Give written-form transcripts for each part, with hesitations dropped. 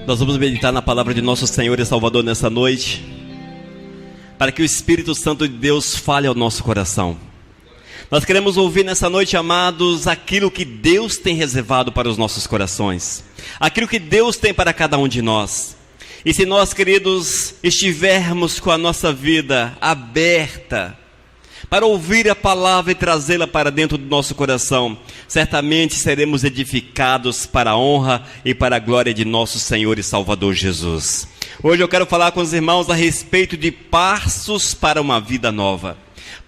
Nós vamos meditar na palavra de nosso Senhor e Salvador nessa noite, para que o Espírito Santo de Deus fale ao nosso coração. Nós queremos ouvir nessa noite, amados, aquilo que Deus tem reservado para os nossos corações, aquilo que Deus tem para cada um de nós. E se nós, queridos, estivermos com a nossa vida aberta para ouvir a palavra e trazê-la para dentro do nosso coração, certamente seremos edificados para a honra e para a glória de nosso Senhor e Salvador Jesus. Hoje eu quero falar com os irmãos a respeito de passos para uma vida nova.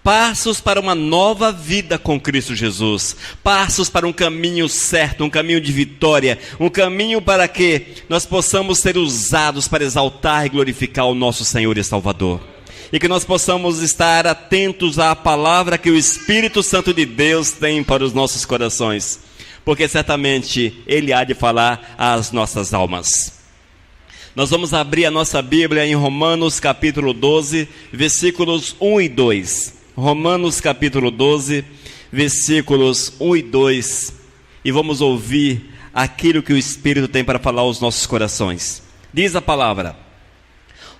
Passos para uma nova vida com Cristo Jesus. Passos para um caminho certo, um caminho de vitória, um caminho para que nós possamos ser usados para exaltar e glorificar o nosso Senhor e Salvador. E que nós possamos estar atentos à palavra que o Espírito Santo de Deus tem para os nossos corações, porque certamente Ele há de falar às nossas almas. Nós vamos abrir a nossa Bíblia em Romanos capítulo 12, versículos 1 e 2. Romanos capítulo 12, versículos 1 e 2. E vamos ouvir aquilo que o Espírito tem para falar aos nossos corações. Diz a palavra: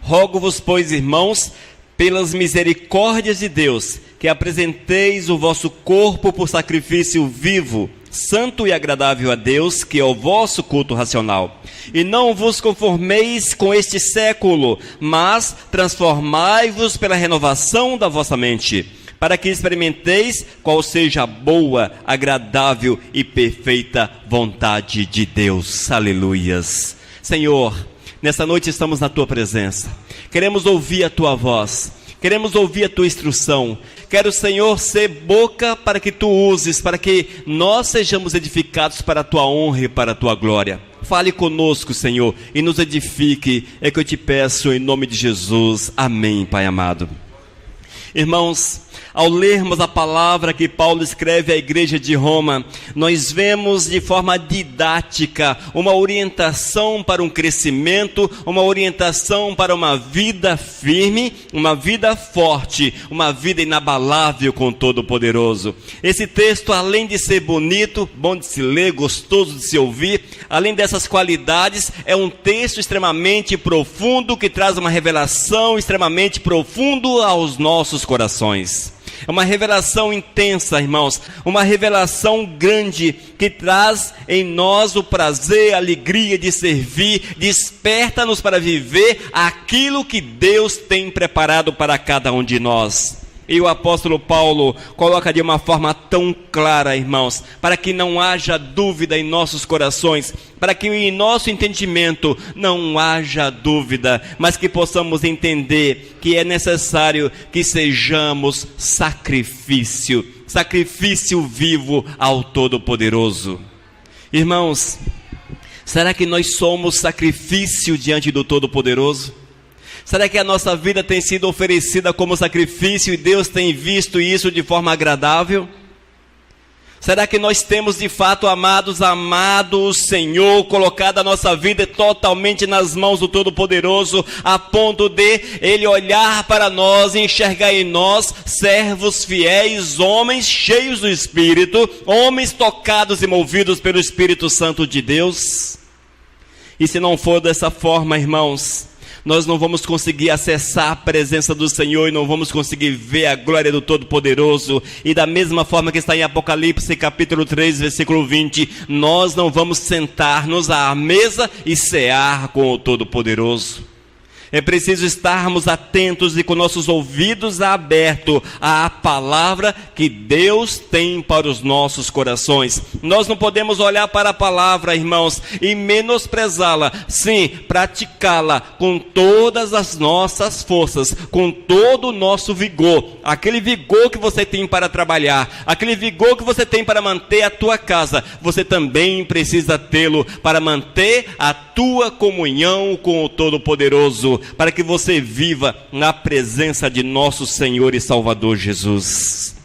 rogo-vos, pois, irmãos, pelas misericórdias de Deus, que apresenteis o vosso corpo por sacrifício vivo, santo e agradável a Deus, que é o vosso culto racional. E não vos conformeis com este século, mas transformai-vos pela renovação da vossa mente, para que experimenteis qual seja a boa, agradável e perfeita vontade de Deus. Aleluias. Senhor, nessa noite estamos na Tua presença. Queremos ouvir a Tua voz. Queremos ouvir a Tua instrução. Quero, Senhor, ser boca para que Tu uses, para que nós sejamos edificados para a Tua honra e para a Tua glória. Fale conosco, Senhor, e nos edifique. É que eu te peço em nome de Jesus. Amém, Pai amado. Irmãos, ao lermos a palavra que Paulo escreve à igreja de Roma, nós vemos de forma didática uma orientação para um crescimento, uma orientação para uma vida firme, uma vida forte, uma vida inabalável com o Todo-Poderoso. Esse texto, além de ser bonito, bom de se ler, gostoso de se ouvir, além dessas qualidades, é um texto extremamente profundo que traz uma revelação extremamente profunda aos nossos corações. É uma revelação intensa, irmãos, uma revelação grande que traz em nós o prazer, a alegria de servir, desperta-nos para viver aquilo que Deus tem preparado para cada um de nós. E o apóstolo Paulo coloca de uma forma tão clara, irmãos, para que não haja dúvida em nossos corações, para que em nosso entendimento não haja dúvida, mas que possamos entender que é necessário que sejamos sacrifício vivo ao Todo-Poderoso. Irmãos, será que nós somos sacrifício diante do Todo-Poderoso? Será que a nossa vida tem sido oferecida como sacrifício e Deus tem visto isso de forma agradável? Será que nós temos de fato amado o Senhor, colocado a nossa vida totalmente nas mãos do Todo-Poderoso, a ponto de Ele olhar para nós e enxergar em nós servos fiéis, homens cheios do Espírito, homens tocados e movidos pelo Espírito Santo de Deus? E se não for dessa forma, irmãos, nós não vamos conseguir acessar a presença do Senhor e não vamos conseguir ver a glória do Todo-Poderoso. E da mesma forma que está em Apocalipse capítulo 3, versículo 20, nós não vamos sentar-nos à mesa e cear com o Todo-Poderoso. É preciso estarmos atentos e com nossos ouvidos abertos à palavra que Deus tem para os nossos corações. Nós não podemos olhar para a palavra, irmãos, e menosprezá-la. Sim, praticá-la com todas as nossas forças, com todo o nosso vigor. Aquele vigor que você tem para trabalhar, aquele vigor que você tem para manter a tua casa, você também precisa tê-lo para manter a tua comunhão com o Todo-Poderoso, para que você viva na presença de nosso Senhor e Salvador Jesus.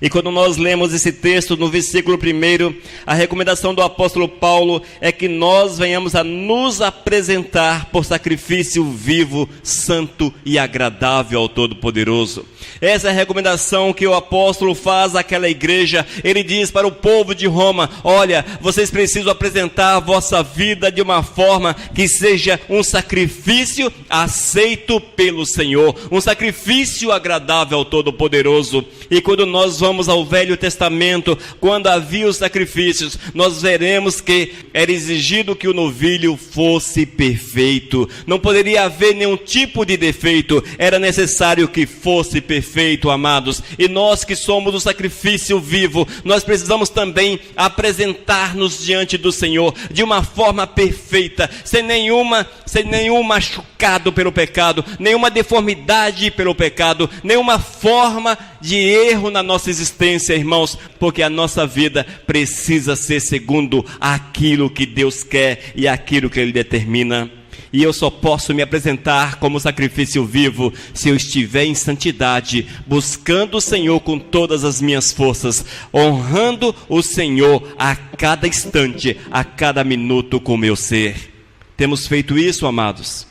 E quando nós lemos esse texto, no versículo 1, a recomendação do apóstolo Paulo é que nós venhamos a nos apresentar por sacrifício vivo, santo e agradável ao Todo-Poderoso. Essa é a recomendação que o apóstolo faz àquela igreja. Ele diz para o povo de Roma: olha, vocês precisam apresentar a vossa vida de uma forma que seja um sacrifício aceito pelo Senhor, um sacrifício agradável ao Todo-Poderoso. E quando nós vamos ao Velho Testamento, quando havia os sacrifícios, nós veremos que era exigido que o novilho fosse perfeito. Não poderia haver nenhum tipo de defeito, era necessário que fosse perfeito, amados. E nós que somos o sacrifício vivo, nós precisamos também apresentar-nos diante do Senhor de uma forma perfeita, sem nenhum machucado pelo pecado, nenhuma deformidade pelo pecado, nenhuma forma de erro na nossa existência, irmãos, porque a nossa vida precisa ser segundo aquilo que Deus quer e aquilo que Ele determina. E eu só posso me apresentar como sacrifício vivo se eu estiver em santidade, buscando o Senhor com todas as minhas forças, honrando o Senhor a cada instante, a cada minuto com o meu ser. Temos feito isso, amados?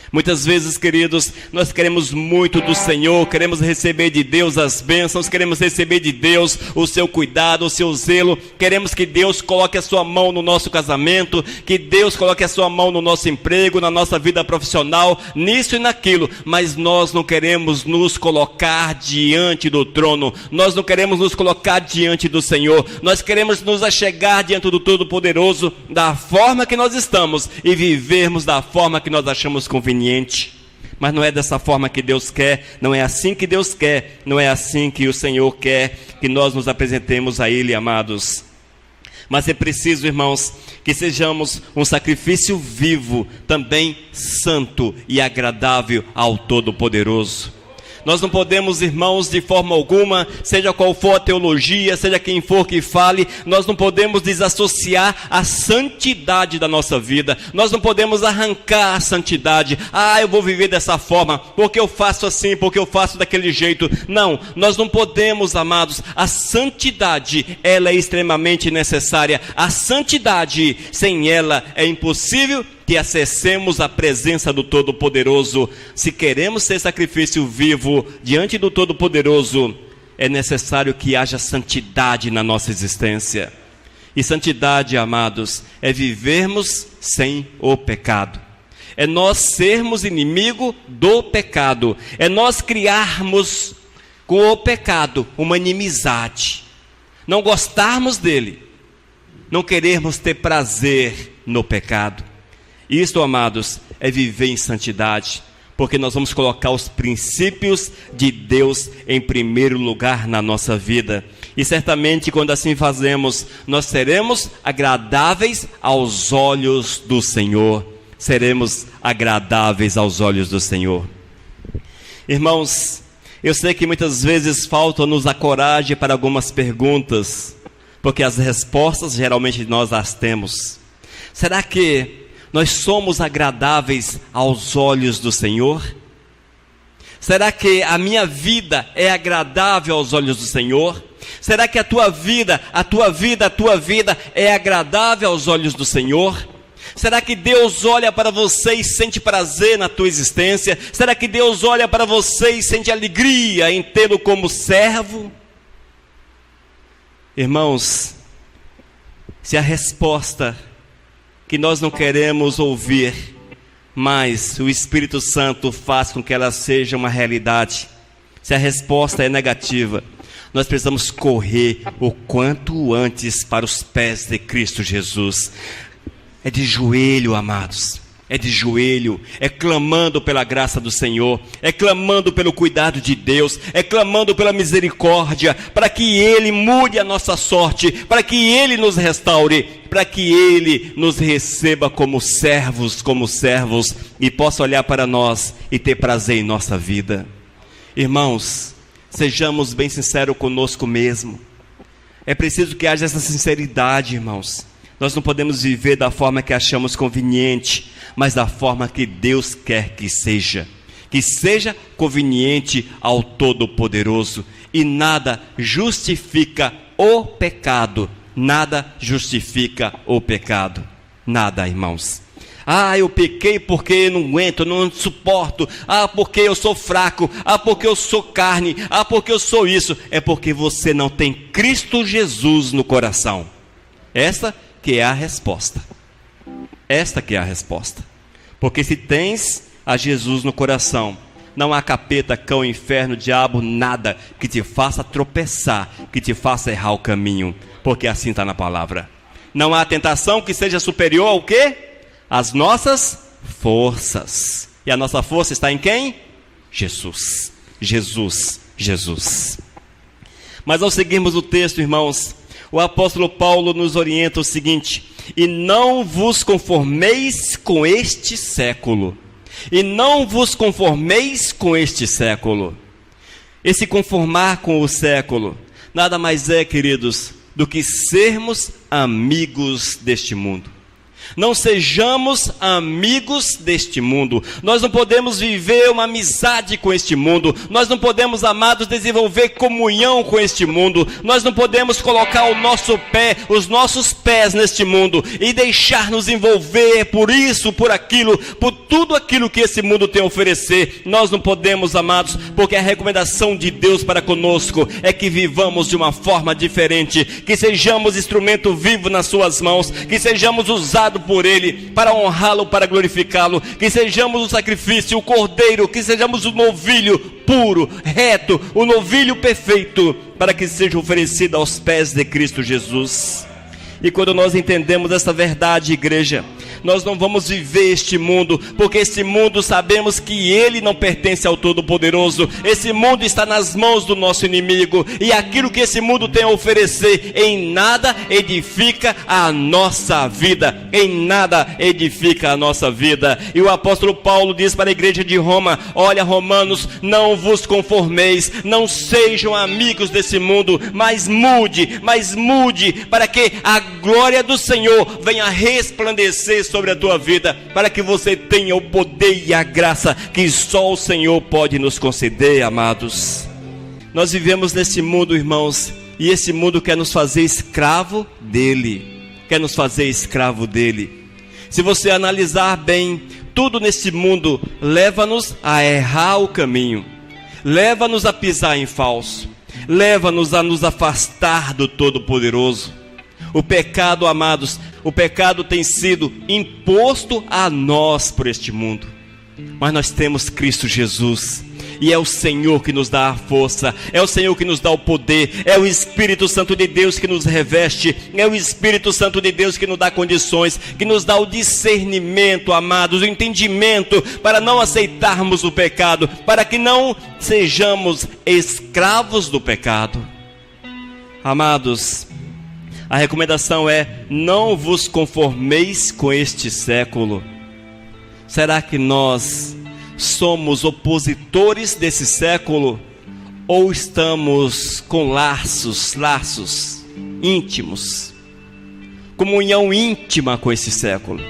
Muitas vezes, queridos, nós queremos muito do Senhor, queremos receber de Deus as bênçãos, queremos receber de Deus o seu cuidado, o seu zelo, queremos que Deus coloque a sua mão no nosso casamento, que Deus coloque a sua mão no nosso emprego, na nossa vida profissional, nisso e naquilo, mas nós não queremos nos colocar diante do trono, nós não queremos nos colocar diante do Senhor, nós queremos nos achegar diante do Todo-Poderoso da forma que nós estamos e vivermos da forma que nós achamos conveniente. Mas não é dessa forma que Deus quer, não é assim que Deus quer, não é assim que o Senhor quer que nós nos apresentemos a Ele, amados. Mas é preciso, irmãos, que sejamos um sacrifício vivo, também santo e agradável ao Todo-Poderoso. Nós não podemos, irmãos, de forma alguma, seja qual for a teologia, seja quem for que fale, nós não podemos desassociar a santidade da nossa vida. Nós não podemos arrancar a santidade. Eu vou viver dessa forma, porque eu faço assim, porque eu faço daquele jeito. Não, nós não podemos, amados. A santidade, ela é extremamente necessária. A santidade, sem ela, é impossível que acessemos a presença do Todo-Poderoso. Se queremos ser sacrifício vivo diante do Todo-Poderoso, é necessário que haja santidade na nossa existência. E santidade, amados, é vivermos sem o pecado. É nós sermos inimigo do pecado. É nós criarmos com o pecado uma inimizade. Não gostarmos dele. Não querermos ter prazer no pecado. Isto, amados, é viver em santidade, porque nós vamos colocar os princípios de Deus em primeiro lugar na nossa vida. E certamente, quando assim fazemos, nós seremos agradáveis aos olhos do Senhor. Seremos agradáveis aos olhos do Senhor. Irmãos, eu sei que muitas vezes falta-nos a coragem para algumas perguntas, porque as respostas geralmente nós as temos. Será que nós somos agradáveis aos olhos do Senhor? Será que a minha vida é agradável aos olhos do Senhor? Será que a tua vida é agradável aos olhos do Senhor? Será que Deus olha para você e sente prazer na tua existência? Será que Deus olha para você e sente alegria em tê-lo como servo? Irmãos, se a resposta que nós não queremos ouvir, mas o Espírito Santo faz com que ela seja uma realidade, se a resposta é negativa, nós precisamos correr o quanto antes para os pés de Cristo Jesus. É de joelho, amados. É de joelho, é clamando pela graça do Senhor, é clamando pelo cuidado de Deus, é clamando pela misericórdia, para que Ele mude a nossa sorte, para que Ele nos restaure, para que Ele nos receba como servos, e possa olhar para nós e ter prazer em nossa vida. Irmãos, sejamos bem sinceros conosco mesmo. É preciso que haja essa sinceridade, irmãos. Nós não podemos viver da forma que achamos conveniente, mas da forma que Deus quer que seja. que seja conveniente ao Todo-Poderoso. E nada justifica o pecado. Nada justifica o pecado. Nada, irmãos. Eu pequei porque não aguento, não suporto. Porque eu sou fraco. Porque eu sou carne. Porque eu sou isso. É porque você não tem Cristo Jesus no coração. Esta que é a resposta. Esta que é a resposta. Porque se tens a Jesus no coração, não há capeta, cão, inferno, diabo, nada que te faça tropeçar, que te faça errar o caminho. Porque assim está na palavra. Não há tentação que seja superior ao quê? As nossas forças. E a nossa força está em quem? Jesus. Jesus. Jesus. Mas ao seguirmos o texto, irmãos, o apóstolo Paulo nos orienta o seguinte: e não vos conformeis com este século. E não vos conformeis com este século. Esse conformar com o século nada mais é, queridos, do que sermos amigos deste mundo. Não sejamos amigos deste mundo. Nós não podemos viver uma amizade com este mundo. Nós não podemos, amados, desenvolver comunhão com este mundo. Nós não podemos colocar o nosso pé, os nossos pés neste mundo e deixar nos envolver por isso, por aquilo, por tudo aquilo que esse mundo tem a oferecer. Nós não podemos, amados, porque a recomendação de Deus para conosco é que vivamos de uma forma diferente, que sejamos instrumento vivo nas suas mãos, que sejamos usados por Ele, para honrá-lo, para glorificá-lo, que sejamos o sacrifício, o cordeiro, que sejamos o novilho puro, reto, o novilho perfeito, para que seja oferecido aos pés de Cristo Jesus. E quando nós entendemos essa verdade, igreja, nós não vamos viver este mundo, porque este mundo sabemos que ele não pertence ao Todo-Poderoso. Esse mundo está nas mãos do nosso inimigo, e aquilo que esse mundo tem a oferecer em nada edifica a nossa vida. Em nada edifica a nossa vida. E o apóstolo Paulo diz para a igreja de Roma: olha, romanos, não vos conformeis, não sejam amigos desse mundo, mas mude para que a glória do Senhor venha resplandecer sobre a tua vida, para que você tenha o poder e a graça que só o Senhor pode nos conceder, amados. Nós vivemos nesse mundo, irmãos, e esse mundo quer nos fazer escravo dele. Quer nos fazer escravo dele. Se você analisar bem, tudo nesse mundo leva-nos a errar o caminho, leva-nos a pisar em falso, leva-nos a nos afastar do Todo-Poderoso. O pecado, amados, o pecado tem sido imposto a nós por este mundo. Mas nós temos Cristo Jesus, e é o Senhor que nos dá a força, é o Senhor que nos dá o poder, é o Espírito Santo de Deus que nos reveste, é o Espírito Santo de Deus que nos dá condições, que nos dá o discernimento, amados, o entendimento para não aceitarmos o pecado, para que não sejamos escravos do pecado. Amados, a recomendação é: não vos conformeis com este século. Será que nós somos opositores desse século? Ou estamos com laços íntimos, comunhão íntima com esse século?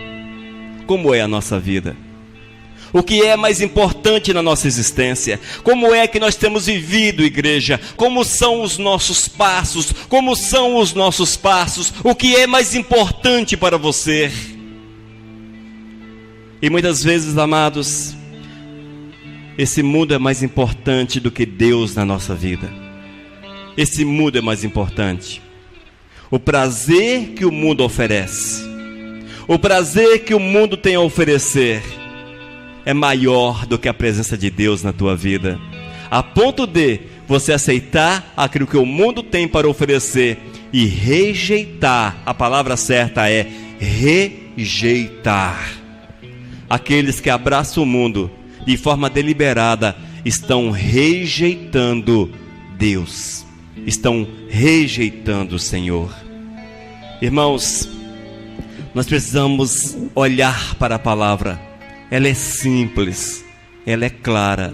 Como é a nossa vida? O que é mais importante na nossa existência? Como é que nós temos vivido, igreja? Como são os nossos passos? Como são os nossos passos? O que é mais importante para você? E muitas vezes, amados, esse mundo é mais importante do que Deus na nossa vida. Esse mundo é mais importante. O prazer que o mundo oferece, o prazer que o mundo tem a oferecer, é maior do que a presença de Deus na tua vida, a ponto de você aceitar aquilo que o mundo tem para oferecer e rejeitar. A palavra certa é rejeitar. Aqueles que abraçam o mundo de forma deliberada estão rejeitando Deus, estão rejeitando o Senhor. Irmãos, nós precisamos olhar para a palavra. Ela é simples, ela é clara.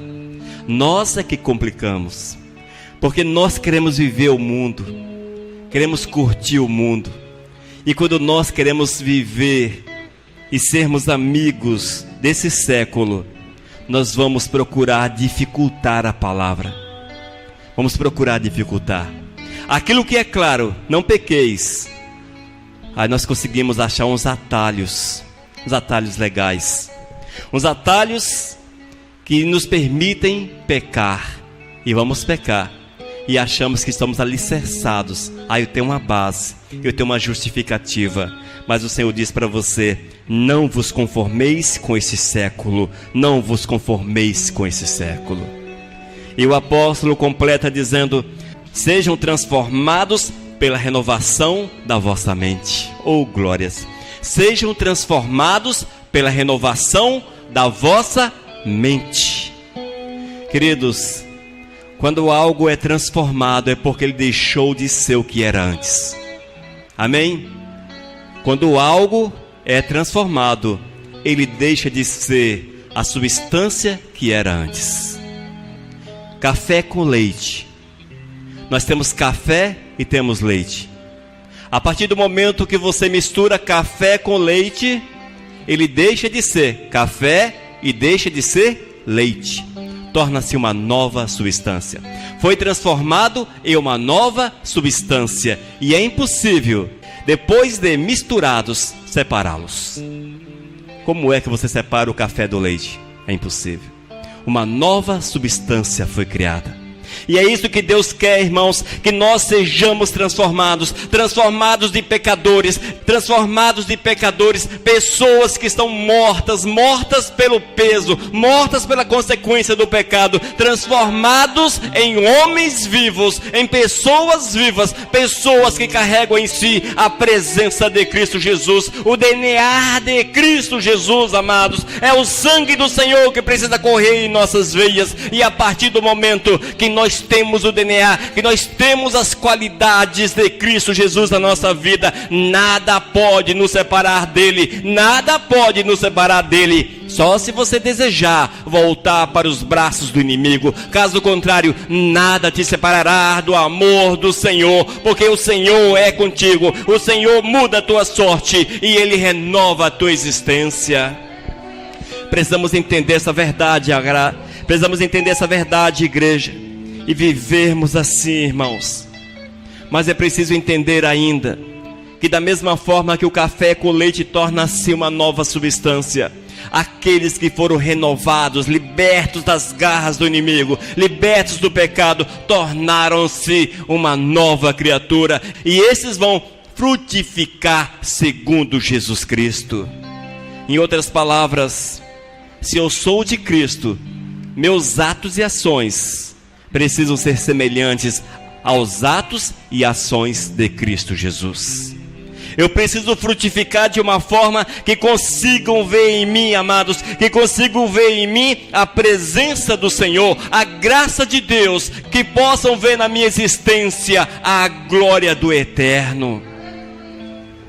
Nós é que complicamos, porque nós queremos viver o mundo, queremos curtir o mundo. E quando nós queremos viver e sermos amigos desse século, nós vamos procurar dificultar a palavra. Vamos procurar dificultar. Aquilo que é claro, não pequeis. Aí nós conseguimos achar uns atalhos legais. Uns atalhos que nos permitem pecar. E vamos pecar. E achamos que estamos alicerçados. Eu tenho uma base, eu tenho uma justificativa. Mas o Senhor diz para você: não vos conformeis com esse século. Não vos conformeis com esse século. E o apóstolo completa dizendo: sejam transformados pela renovação da vossa mente. Oh, glórias! Sejam transformados pela renovação da vossa mente. Queridos, quando algo é transformado é porque ele deixou de ser o que era antes. Amém? Quando algo é transformado, ele deixa de ser a substância que era antes. Café com leite. Nós temos café e temos leite. A partir do momento que você mistura café com leite, ele deixa de ser café e deixa de ser leite. Torna-se uma nova substância. Foi transformado em uma nova substância. E é impossível, depois de misturados, separá-los. Como é que você separa o café do leite? É impossível. Uma nova substância foi criada. E é isso que Deus quer, irmãos, que nós sejamos transformados de pecadores, pessoas que estão mortas pelo peso, mortas pela consequência do pecado, transformados em homens vivos, em pessoas vivas, pessoas que carregam em si a presença de Cristo Jesus, o DNA de Cristo Jesus, amados. É o sangue do Senhor que precisa correr em nossas veias, e a partir do momento que nós temos o DNA, que nós temos as qualidades de Cristo Jesus na nossa vida, nada pode nos separar dele, nada pode nos separar dele, só se você desejar voltar para os braços do inimigo. Caso contrário, nada te separará do amor do Senhor, porque o Senhor é contigo, o Senhor muda a tua sorte e ele renova a tua existência. Precisamos entender essa verdade, igreja, e vivermos assim, irmãos. Mas é preciso entender ainda que da mesma forma que o café com leite torna-se uma nova substância, aqueles que foram renovados, libertos das garras do inimigo, libertos do pecado, tornaram-se uma nova criatura, e esses vão frutificar segundo Jesus Cristo. Em outras palavras, se eu sou de Cristo, meus atos e ações precisam ser semelhantes aos atos e ações de Cristo Jesus. Eu preciso frutificar de uma forma que consigam ver em mim, amados, que consigam ver em mim a presença do Senhor, a graça de Deus, que possam ver na minha existência a glória do eterno.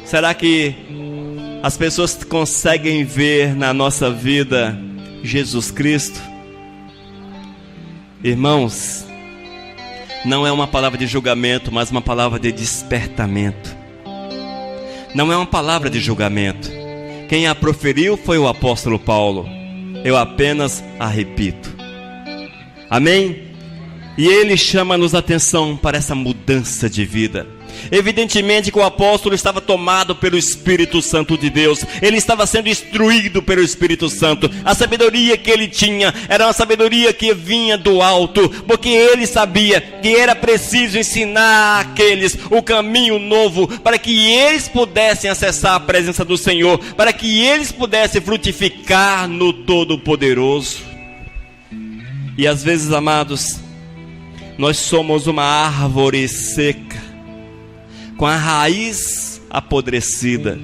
Será que as pessoas conseguem ver na nossa vida Jesus Cristo? Irmãos, não é uma palavra de julgamento, mas uma palavra de despertamento. Não é uma palavra de julgamento. Quem a proferiu foi o apóstolo Paulo. Eu apenas a repito. Amém? E ele chama-nos a atenção para essa mudança de vida. Evidentemente que o apóstolo estava tomado pelo Espírito Santo de Deus. Ele estava sendo instruído pelo Espírito Santo. A sabedoria que ele tinha era uma sabedoria que vinha do alto, porque ele sabia que era preciso ensinar àqueles o caminho novo, para que eles pudessem acessar a presença do Senhor, para que eles pudessem frutificar no Todo-Poderoso. E às vezes, amados, nós somos uma árvore seca, com a raiz apodrecida,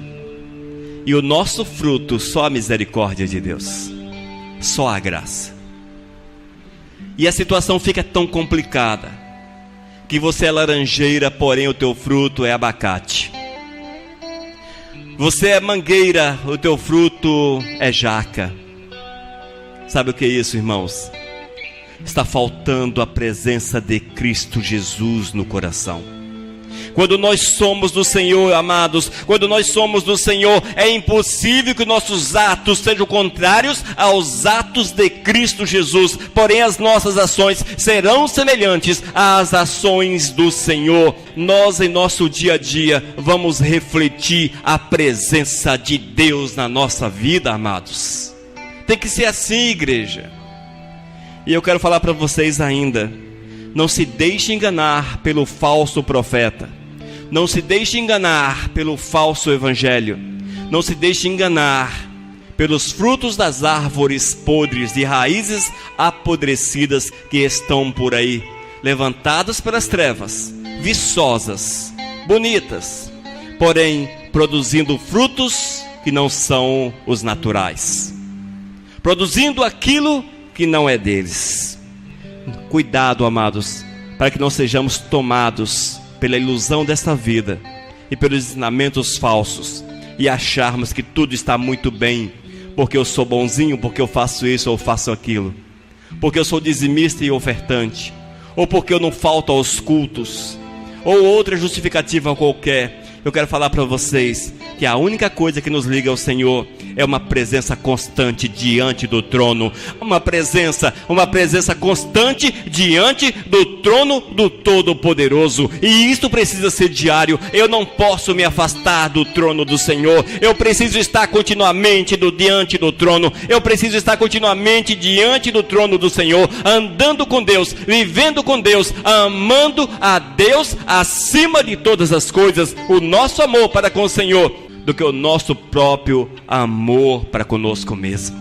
e o nosso fruto só a misericórdia de Deus, só a graça. E a situação fica tão complicada, que você é laranjeira, porém o teu fruto é abacate. Você é mangueira, o teu fruto é jaca. Sabe o que é isso, irmãos? Está faltando a presença de Cristo Jesus no coração. Quando nós somos do Senhor, amados, quando nós somos do Senhor, é impossível que nossos atos sejam contrários aos atos de Cristo Jesus. Porém, as nossas ações serão semelhantes às ações do Senhor. Nós, em nosso dia a dia, vamos refletir a presença de Deus na nossa vida, amados. Tem que ser assim, igreja. E eu quero falar para vocês ainda: não se deixe enganar pelo falso profeta. Não se deixe enganar pelo falso evangelho. Não se deixe enganar pelos frutos das árvores podres e raízes apodrecidas que estão por aí, levantadas pelas trevas, viçosas, bonitas, porém produzindo frutos que não são os naturais, produzindo aquilo que não é deles. Cuidado, amados, para que não sejamos tomados pela ilusão desta vida e pelos ensinamentos falsos e acharmos que tudo está muito bem, porque eu sou bonzinho, porque eu faço isso ou faço aquilo, porque eu sou dizimista e ofertante, ou porque eu não falto aos cultos, ou outra justificativa qualquer. Eu quero falar para vocês que a única coisa que nos liga ao Senhor é uma presença constante diante do trono. Uma presença constante diante do trono do Todo-Poderoso. E isso precisa ser diário. Eu não posso me afastar do trono do Senhor. Eu preciso estar continuamente diante do trono. Eu preciso estar continuamente diante do trono do Senhor, andando com Deus, vivendo com Deus, amando a Deus acima de todas as coisas. O nosso amor para com o Senhor do que o nosso próprio amor para conosco mesmo.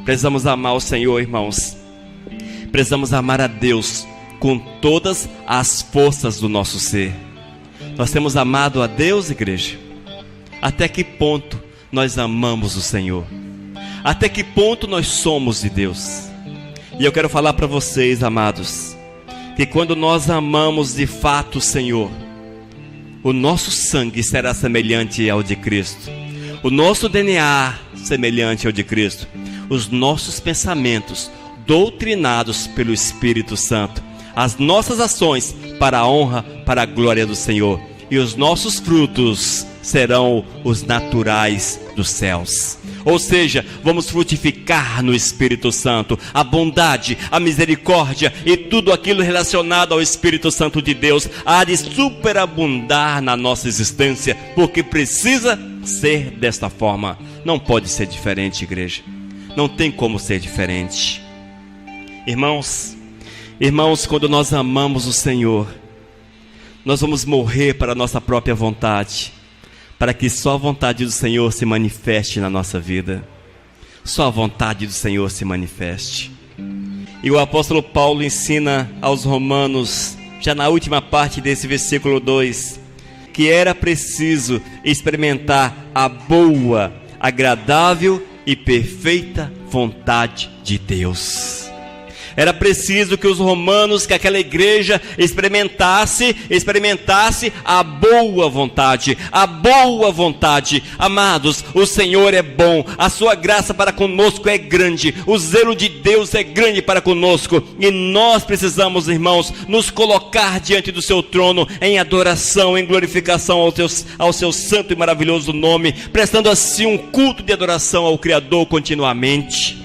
Precisamos amar o Senhor, irmãos. Precisamos amar a Deus com todas as forças do nosso ser. Nós temos amado a Deus, igreja? Até que ponto nós amamos o Senhor? Até que ponto nós somos de Deus? E eu quero falar para vocês, amados, que quando nós amamos de fato o Senhor, o nosso sangue será semelhante ao de Cristo, o nosso DNA semelhante ao de Cristo, os nossos pensamentos doutrinados pelo Espírito Santo, as nossas ações para a honra, para a glória do Senhor, e os nossos frutos serão os naturais dos céus. Ou seja, vamos frutificar no Espírito Santo a bondade, a misericórdia e tudo aquilo relacionado ao Espírito Santo de Deus há de superabundar na nossa existência, porque precisa ser desta forma. Não pode ser diferente, igreja. Não tem como ser diferente. Irmãos, quando nós amamos o Senhor, nós vamos morrer para a nossa própria vontade, para que só a vontade do Senhor se manifeste na nossa vida. Só a vontade do Senhor se manifeste. E o apóstolo Paulo ensina aos romanos, já na última parte desse versículo 2, que era preciso experimentar a boa, agradável e perfeita vontade de Deus. Era preciso que os romanos, que aquela igreja experimentasse a boa vontade, a boa vontade. Amados, o Senhor é bom, a sua graça para conosco é grande, o zelo de Deus é grande para conosco, e nós precisamos, irmãos, nos colocar diante do seu trono em adoração, em glorificação ao seu santo e maravilhoso nome, prestando assim um culto de adoração ao Criador continuamente.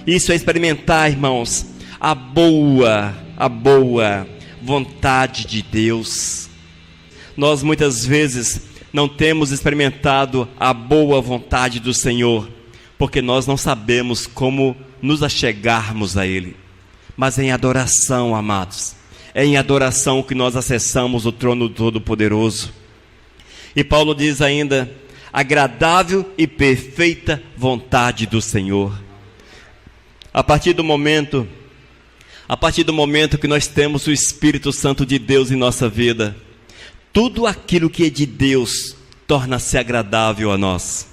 Isso é experimentar, irmãos, a boa vontade de Deus. Nós muitas vezes não temos experimentado a boa vontade do Senhor, porque nós não sabemos como nos achegarmos a Ele. Mas em adoração, amados, é em adoração que nós acessamos o trono do Todo-Poderoso. E Paulo diz ainda, agradável e perfeita vontade do Senhor. A partir do momento que nós temos o Espírito Santo de Deus em nossa vida, tudo aquilo que é de Deus torna-se agradável a nós,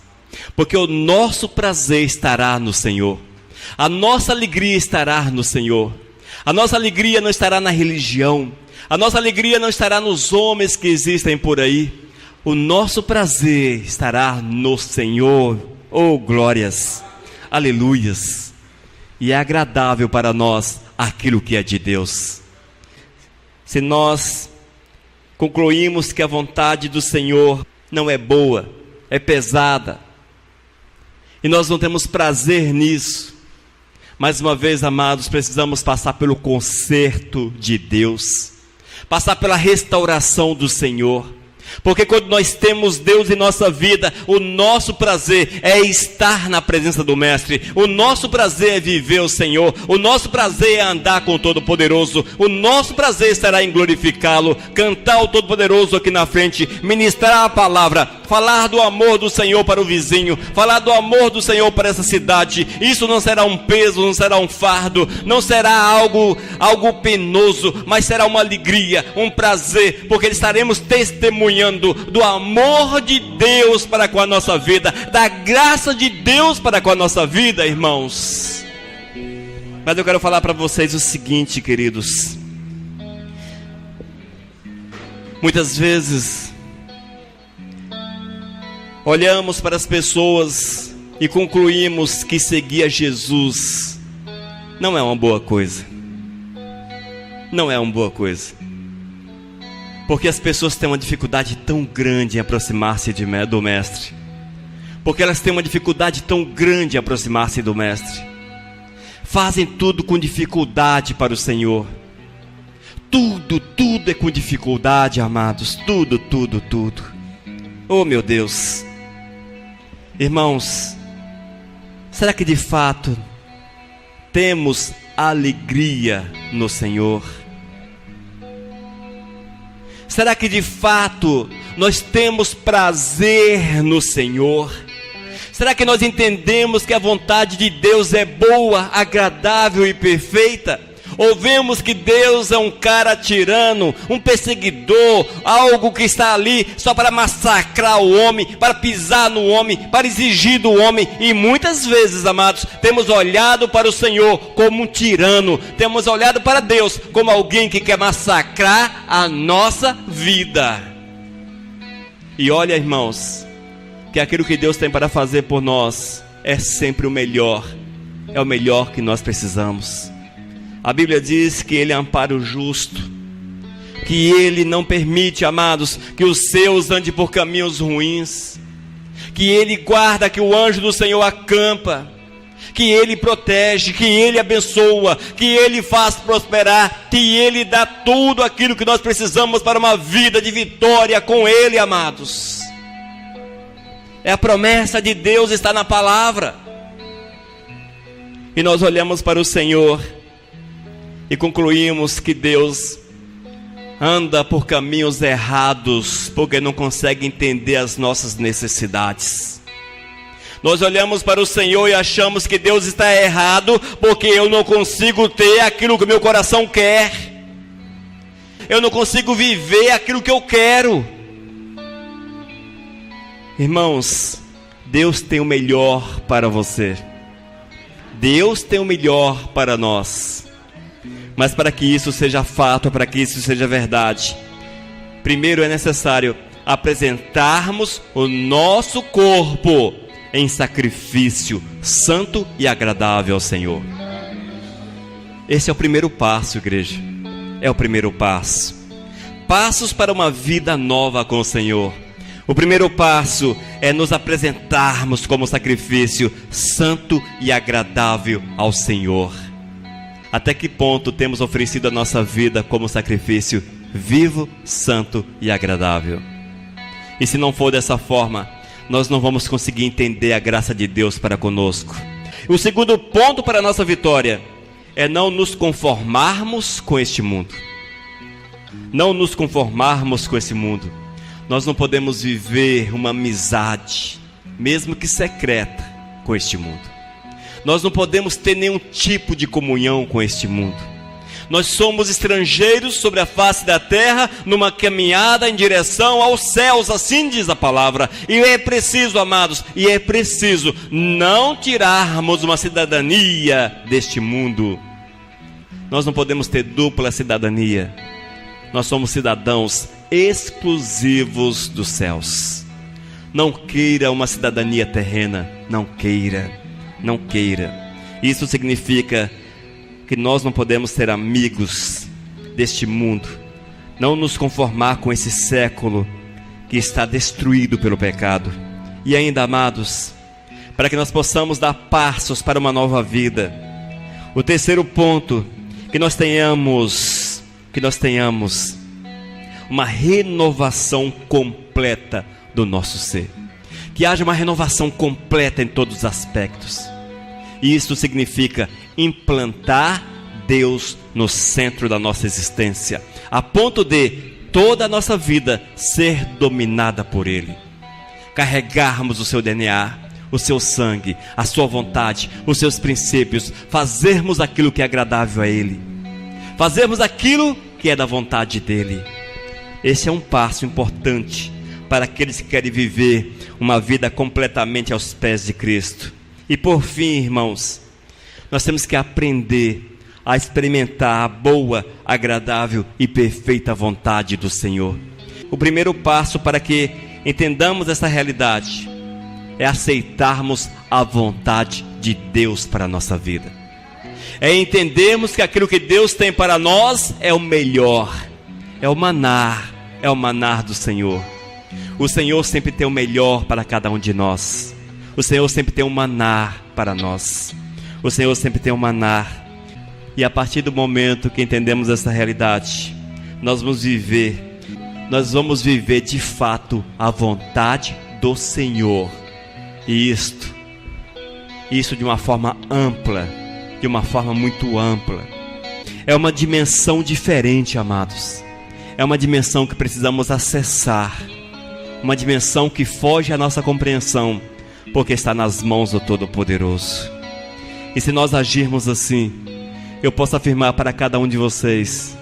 porque o nosso prazer estará no Senhor, a nossa alegria estará no Senhor. A nossa alegria não estará na religião, a nossa alegria não estará nos homens que existem por aí. O nosso prazer estará no Senhor. Oh, glórias, aleluias. E é agradável para nós aquilo que é de Deus. Se nós concluímos que a vontade do Senhor não é boa, é pesada. E nós não temos prazer nisso. Mais uma vez, amados, precisamos passar pelo conserto de Deus, passar pela restauração do Senhor. Porque quando nós temos Deus em nossa vida, o nosso prazer é estar na presença do Mestre, o nosso prazer é viver o Senhor, o nosso prazer é andar com o Todo-Poderoso, o nosso prazer estará em glorificá-lo, cantar o Todo-Poderoso aqui na frente, ministrar a palavra, falar do amor do Senhor para o vizinho, falar do amor do Senhor para essa cidade. Isso não será um peso, não será um fardo, não será algo penoso, mas será uma alegria, um prazer, porque estaremos testemunhando do amor de Deus para com a nossa vida, da graça de Deus para com a nossa vida, irmãos. Mas eu quero falar para vocês o seguinte, queridos. Muitas vezes olhamos para as pessoas e concluímos que seguir Jesus não é uma boa coisa. Não é uma boa coisa. Porque as pessoas têm uma dificuldade tão grande em aproximar-se do Mestre. Porque elas têm uma dificuldade tão grande em aproximar-se do Mestre. Fazem tudo com dificuldade para o Senhor. Tudo é com dificuldade, amados. Tudo. Oh, meu Deus. Irmãos, será que de fato temos alegria no Senhor? Será que de fato nós temos prazer no Senhor? Será que nós entendemos que a vontade de Deus é boa, agradável e perfeita? Ou vemos que Deus é um cara tirano, um perseguidor, algo que está ali só para massacrar o homem, para pisar no homem, para exigir do homem? E muitas vezes, amados, temos olhado para o Senhor como um tirano, temos olhado para Deus como alguém que quer massacrar a nossa vida. E olha, irmãos, que aquilo que Deus tem para fazer por nós é sempre o melhor, é o melhor que nós precisamos. A Bíblia diz que Ele ampara o justo, que Ele não permite, amados, que os seus andem por caminhos ruins, que Ele guarda, que o anjo do Senhor acampa, que Ele protege, que Ele abençoa, que Ele faz prosperar, que Ele dá tudo aquilo que nós precisamos para uma vida de vitória com Ele, amados. É a promessa de Deus, está na palavra. E nós olhamos para o Senhor e concluímos que Deus anda por caminhos errados, porque não consegue entender as nossas necessidades. Nós olhamos para o Senhor e achamos que Deus está errado, porque eu não consigo ter aquilo que meu coração quer. Eu não consigo viver aquilo que eu quero. Irmãos, Deus tem o melhor para você. Deus tem o melhor para nós. Mas para que isso seja fato, para que isso seja verdade, primeiro é necessário apresentarmos o nosso corpo em sacrifício santo e agradável ao Senhor. Esse é o primeiro passo, igreja. É o primeiro passo. Passos para uma vida nova com o Senhor. O primeiro passo é nos apresentarmos como sacrifício santo e agradável ao Senhor. Até que ponto temos oferecido a nossa vida como sacrifício vivo, santo e agradável? E se não for dessa forma, nós não vamos conseguir entender a graça de Deus para conosco. O segundo ponto para a nossa vitória é não nos conformarmos com este mundo. Não nos conformarmos com esse mundo. Nós não podemos viver uma amizade, mesmo que secreta, com este mundo. Nós não podemos ter nenhum tipo de comunhão com este mundo. Nós somos estrangeiros sobre a face da terra, numa caminhada em direção aos céus, assim diz a palavra. E é preciso, amados, e é preciso não tirarmos uma cidadania deste mundo. Nós não podemos ter dupla cidadania. Nós somos cidadãos exclusivos dos céus. Não queira uma cidadania terrena, não queira. Não queira. Isso significa que nós não podemos ser amigos deste mundo, não nos conformar com esse século que está destruído pelo pecado. E ainda, amados, para que nós possamos dar passos para uma nova vida. O terceiro ponto, que nós tenhamos uma renovação completa do nosso ser. Que haja uma renovação completa em todos os aspectos. E isso significa implantar Deus no centro da nossa existência, a ponto de toda a nossa vida ser dominada por Ele. Carregarmos o seu DNA, o seu sangue, a sua vontade, os seus princípios, fazermos aquilo que é agradável a Ele, fazermos aquilo que é da vontade dEle. Esse é um passo importante para aqueles que querem viver uma vida completamente aos pés de Cristo. E por fim, irmãos, nós temos que aprender a experimentar a boa, agradável e perfeita vontade do Senhor. O primeiro passo para que entendamos essa realidade é aceitarmos a vontade de Deus para a nossa vida. É entendermos que aquilo que Deus tem para nós é o melhor, é o manar do Senhor. O Senhor sempre tem o melhor para cada um de nós. O Senhor sempre tem um manar para nós. O Senhor sempre tem um manar. E a partir do momento que entendemos essa realidade, nós vamos viver de fato a vontade do Senhor. E isso de uma forma ampla, de uma forma muito ampla. É uma dimensão diferente, amados. É uma dimensão que precisamos acessar. Uma dimensão que foge à nossa compreensão, porque está nas mãos do Todo-Poderoso. E se nós agirmos assim, eu posso afirmar para cada um de vocês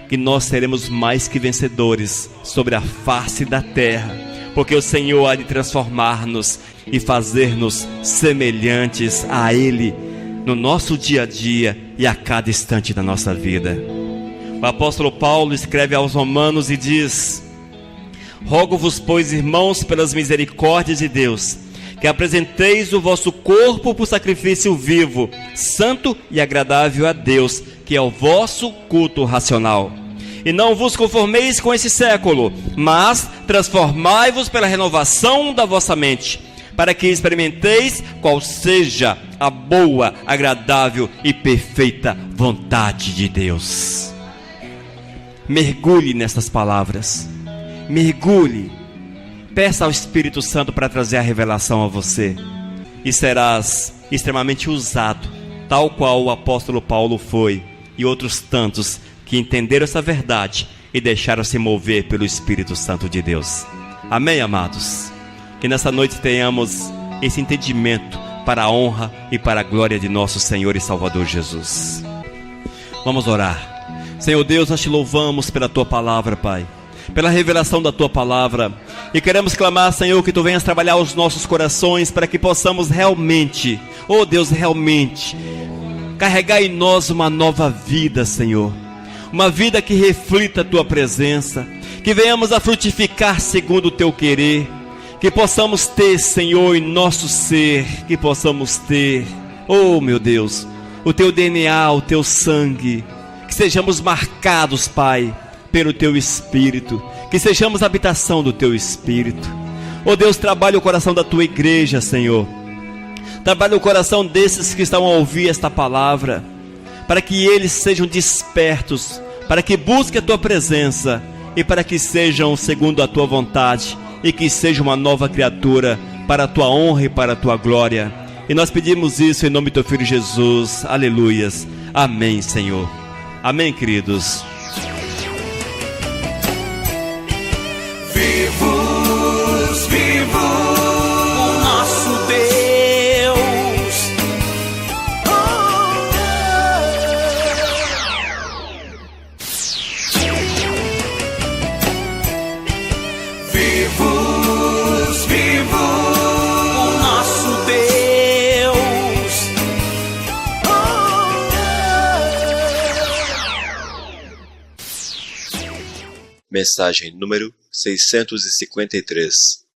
que nós seremos mais que vencedores sobre a face da terra, porque o Senhor há de transformar-nos e fazer-nos semelhantes a Ele no nosso dia a dia e a cada instante da nossa vida. O apóstolo Paulo escreve aos Romanos e diz: rogo-vos, pois, irmãos, pelas misericórdias de Deus, que apresenteis o vosso corpo por sacrifício vivo, santo e agradável a Deus, que é o vosso culto racional. E não vos conformeis com esse século, mas transformai-vos pela renovação da vossa mente, para que experimenteis qual seja a boa, agradável e perfeita vontade de Deus. Mergulhe nessas palavras. Mergulhe. Peça ao Espírito Santo para trazer a revelação a você. E serás extremamente usado, tal qual o apóstolo Paulo foi, e outros tantos que entenderam essa verdade e deixaram-se mover pelo Espírito Santo de Deus. Amém, amados? Que nessa noite tenhamos esse entendimento para a honra e para a glória de nosso Senhor e Salvador Jesus. Vamos orar. Senhor Deus, nós te louvamos pela Tua palavra, Pai, pela revelação da Tua palavra, e queremos clamar, Senhor, que Tu venhas trabalhar os nossos corações, para que possamos realmente, oh Deus, realmente carregar em nós uma nova vida, Senhor, uma vida que reflita a Tua presença, que venhamos a frutificar segundo o Teu querer, que possamos ter, Senhor, em nosso ser, que possamos ter, oh meu Deus, o Teu DNA, o Teu sangue, que sejamos marcados, Pai, pelo Teu Espírito, que sejamos habitação do Teu Espírito. Oh Deus, trabalha o coração da Tua igreja, Senhor. Trabalha o coração desses que estão a ouvir esta palavra, para que eles sejam despertos, para que busquem a Tua presença e para que sejam segundo a Tua vontade e que seja uma nova criatura para a Tua honra e para a Tua glória. E nós pedimos isso em nome do Teu Filho Jesus. Aleluias. Amém, Senhor. Amém, queridos. Vivo o nosso Deus. Vivo o nosso Deus. Mensagem número 653.